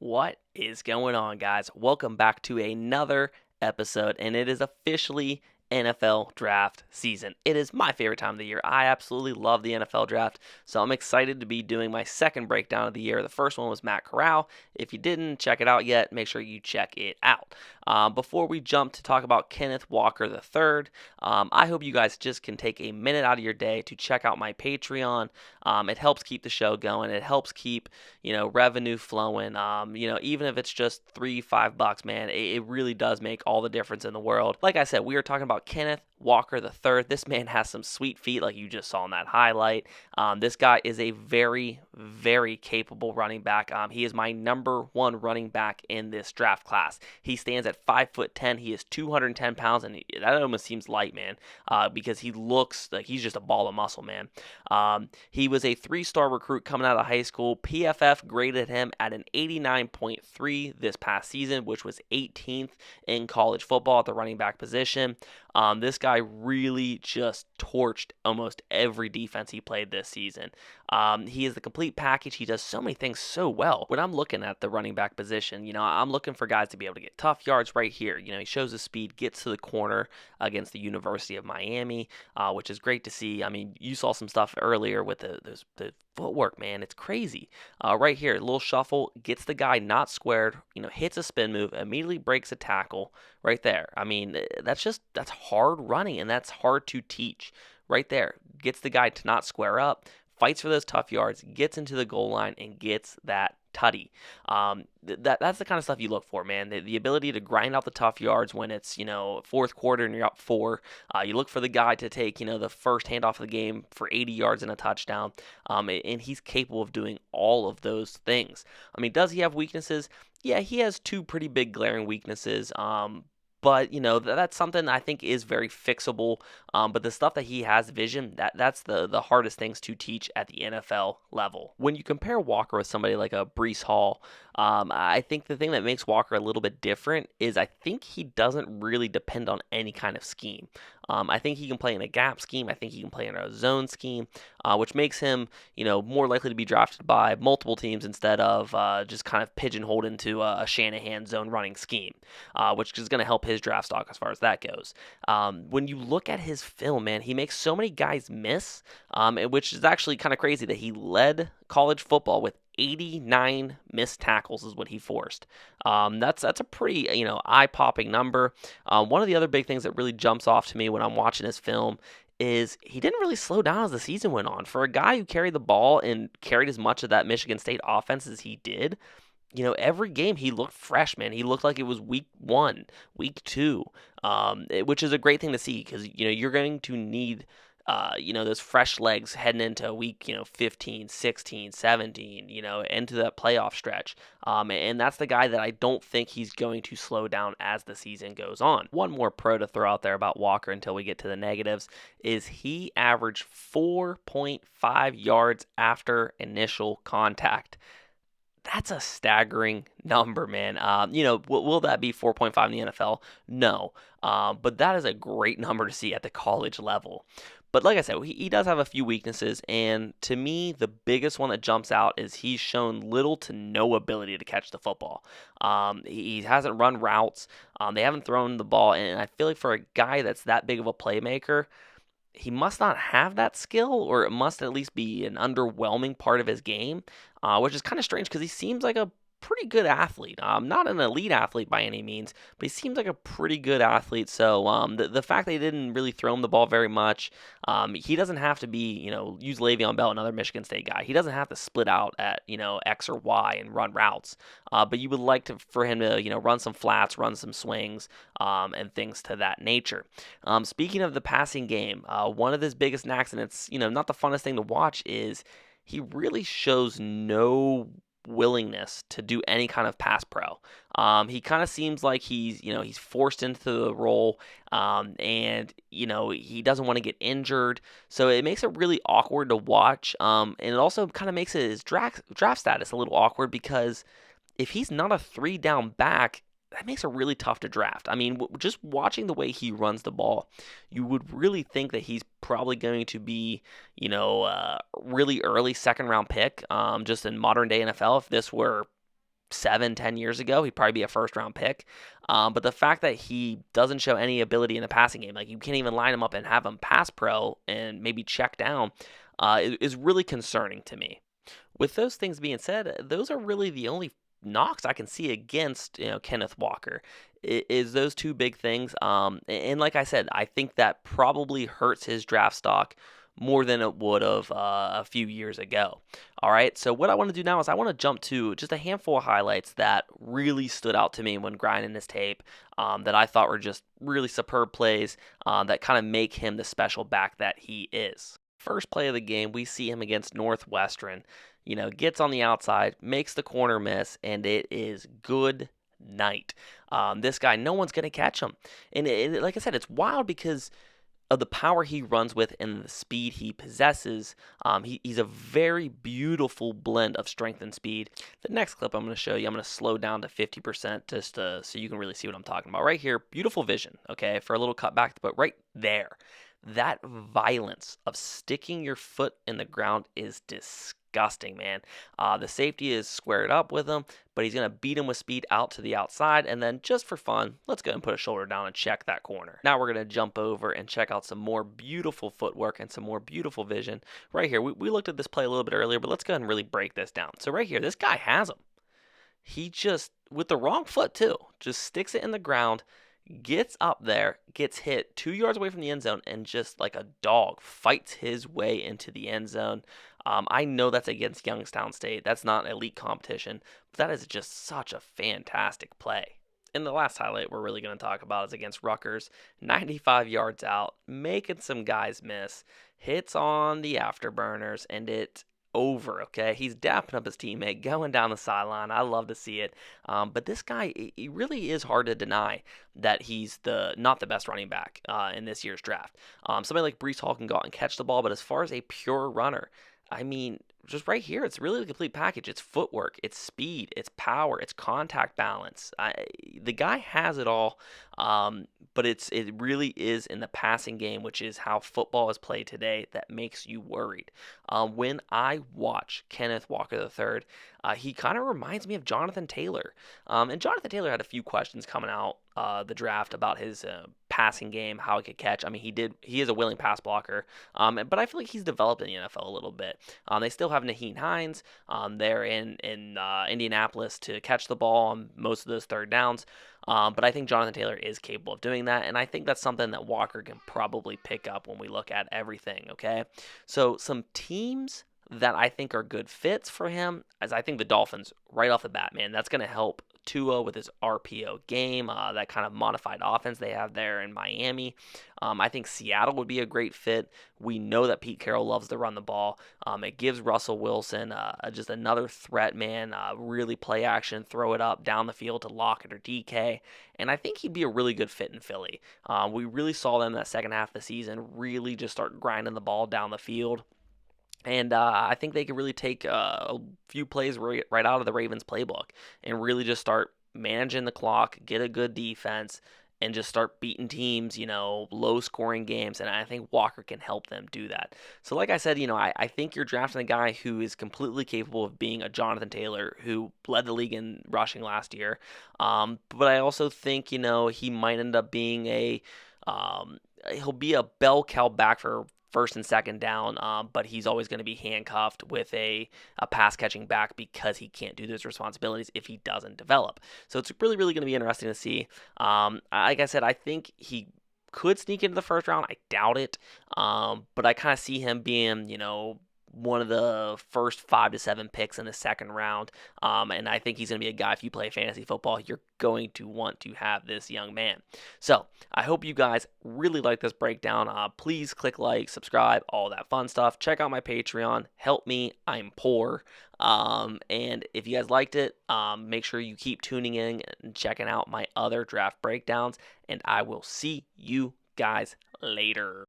What is going on, guys? Welcome back to another episode, and it is officially NFL draft season. It is my favorite time of the year. I absolutely love the NFL draft, so I'm excited to be doing my second breakdown of the year. The first one was Matt Corral. If you didn't check it out yet, make sure you check it out. Before we jump to talk about Kenneth Walker III, I hope you guys just can take a minute out of your day to check out my Patreon. It helps keep the show going. It helps keep revenue flowing. Even if it's just $3-5, man, it really does make all the difference in the world. Like I said, we are talking about Kenneth Walker III. This man has some sweet feet, like you just saw in that highlight. This guy is a very, very capable running back. He is my number one running back in this draft class. He stands at 5'10". He is 210 pounds, and that almost seems light, man, because he looks like he's just a ball of muscle, man. He was a 3-star recruit coming out of high school. PFF graded him at an 89.3 this past season, which was 18th in college football at the running back position. This guy really just torched almost every defense he played this season. He is the complete package. He does so many things so well. When I'm looking at the running back position, I'm looking for guys to be able to get tough yards right here. He shows his speed, gets to the corner against the University of Miami, which is great to see. I mean, you saw some stuff earlier with the footwork, man. It's crazy. Right here, a little shuffle, gets the guy not squared, hits a spin move, immediately breaks a tackle right there. I mean, that's hard running, and that's hard to teach right there. Gets the guy to not square up, fights for those tough yards, gets into the goal line, and gets that tutty. That's the kind of stuff you look for, man. The ability to grind out the tough yards when it's, fourth quarter and you're up 4. You look for the guy to take, the first handoff of the game for 80 yards and a touchdown. And he's capable of doing all of those things. I mean, does he have weaknesses? Yeah, he has 2 pretty big glaring weaknesses. But, that's something I think is very fixable. But the stuff that he has vision, that's the hardest things to teach at the NFL level. When you compare Walker with somebody like a Breece Hall, I think the thing that makes Walker a little bit different is I think he doesn't really depend on any kind of scheme. I think he can play in a gap scheme. I think he can play in a zone scheme, which makes him, more likely to be drafted by multiple teams instead of just kind of pigeonholed into a Shanahan zone running scheme, which is going to help his draft stock as far as that goes. When you look at his film, man, he makes so many guys miss, which is actually kind of crazy that he led college football with 89 missed tackles is what he forced. That's a pretty, eye-popping number. One of the other big things that really jumps off to me when I'm watching his film is he didn't really slow down as the season went on. For a guy who carried the ball and carried as much of that Michigan State offense as he did, every game he looked fresh, man. He looked like it was week 1, week 2, which is a great thing to see because, you're going to need those fresh legs heading into week, 15, 16, 17, into that playoff stretch. And that's the guy that I don't think he's going to slow down as the season goes on. One more pro to throw out there about Walker until we get to the negatives is he averaged 4.5 yards after initial contact. That's a staggering number, man. Will that be 4.5 in the NFL? No. But that is a great number to see at the college level. But like I said, he does have a few weaknesses, and to me, the biggest one that jumps out is he's shown little to no ability to catch the football. He hasn't run routes. They haven't thrown the ball, and I feel like for a guy that's that big of a playmaker, he must not have that skill, or it must at least be an underwhelming part of his game, which is kind of strange because he seems like a pretty good athlete. Not an elite athlete by any means, but he seems like a pretty good athlete. So the fact that they didn't really throw him the ball very much, he doesn't have to be, use Le'Veon Bell, another Michigan State guy. He doesn't have to split out at, X or Y and run routes. But you would like for him to, run some flats, run some swings, and things to that nature. Speaking of the passing game, one of his biggest knacks, and it's, not the funnest thing to watch, is he really shows no willingness to do any kind of pass pro. He kind of seems like he's forced into the role, and he doesn't want to get injured, so it makes it really awkward to watch. And it also kind of makes his draft status a little awkward because if he's not a 3-down back, that makes it really tough to draft. I mean, just watching the way he runs the ball, you would really think that he's probably going to be, really early second round pick, just in modern day NFL. If this were 7-10 years ago, he'd probably be a first round pick. But the fact that he doesn't show any ability in the passing game, like you can't even line him up and have him pass pro and maybe check down, is really concerning to me. With those things being said, those are really the only knocks I can see against Kenneth Walker. Is those two big things. And like I said, I think that probably hurts his draft stock more than it would have a few years ago. All right, so what I want to do now is I want to jump to just a handful of highlights that really stood out to me when grinding his tape, that I thought were just really superb plays that kind of make him the special back that he is. First play of the game, we see him against Northwestern. Gets on the outside, makes the corner miss, and it is good night. This guy, no one's going to catch him. And like I said, it's wild because of the power he runs with and the speed he possesses. He's a very beautiful blend of strength and speed. The next clip I'm going to show you, I'm going to slow down to 50% just so you can really see what I'm talking about. Right here, beautiful vision, okay, for a little cutback, but right there, that violence of sticking your foot in the ground is disgusting, man. The safety is squared up with him, but he's going to beat him with speed out to the outside, and then just for fun, let's go and put a shoulder down and check that corner. Now we're going to jump over and check out some more beautiful footwork and some more beautiful vision. Right here, we looked at this play a little bit earlier, but let's go ahead and really break this down. So right here, this guy has him. He just, with the wrong foot too, just sticks it in the ground, gets up there, gets hit 2 yards away from the end zone, and just like a dog fights his way into the end zone. I know that's against Youngstown State. That's not an elite competition, but that is just such a fantastic play. And the last highlight we're really going to talk about is against Rutgers. 95 yards out, making some guys miss, hits on the afterburners, and it over, okay? He's dapping up his teammate, going down the sideline. I love to see it. But this guy, he really is hard to deny that he's not the best running back in this year's draft. Somebody like Breece Hall can go out and catch the ball, but as far as a pure runner, I mean, just right here, it's really the complete package. It's footwork, it's speed, it's power, it's contact balance. The guy has it all, but it really is in the passing game, which is how football is played today, that makes you worried. When I watch Kenneth Walker III, he kind of reminds me of Jonathan Taylor. And Jonathan Taylor had a few questions coming out the draft about his passing game, how he could catch. I mean, he is a willing pass blocker, but I feel like he's developed in the NFL a little bit. They still have Naheem Hines there in Indianapolis to catch the ball on most of those third downs. But I think Jonathan Taylor is capable of doing that, and I think that's something that Walker can probably pick up when we look at everything, okay? So some teams that I think are good fits for him, as I think the Dolphins, right off the bat, man, that's going to help Tua with his RPO game, that kind of modified offense they have there in Miami. I think Seattle would be a great fit. We know that Pete Carroll loves to run the ball. It gives Russell Wilson just another threat, man. Really play action, throw it up down the field to Lockett or DK. And I think he'd be a really good fit in Philly. We really saw them that second half of the season really just start grinding the ball down the field. And I think they could really take a few plays right out of the Ravens playbook and really just start managing the clock, get a good defense, and just start beating teams, low-scoring games. And I think Walker can help them do that. So like I said, I think you're drafting a guy who is completely capable of being a Jonathan Taylor who led the league in rushing last year. But I also think, he might end up being he'll be a bell cow back for first and second down, but he's always going to be handcuffed with a pass catching back because he can't do those responsibilities if he doesn't develop. So it's really, really going to be interesting to see. Like I said, I think he could sneak into the first round. I doubt it, but I kind of see him being, one of the first 5 to 7 picks in the second round. And I think he's going to be a guy, if you play fantasy football, you're going to want to have this young man. So I hope you guys really like this breakdown. Please click like, subscribe, all that fun stuff. Check out my Patreon. Help me. I'm poor. And if you guys liked it, make sure you keep tuning in and checking out my other draft breakdowns. And I will see you guys later.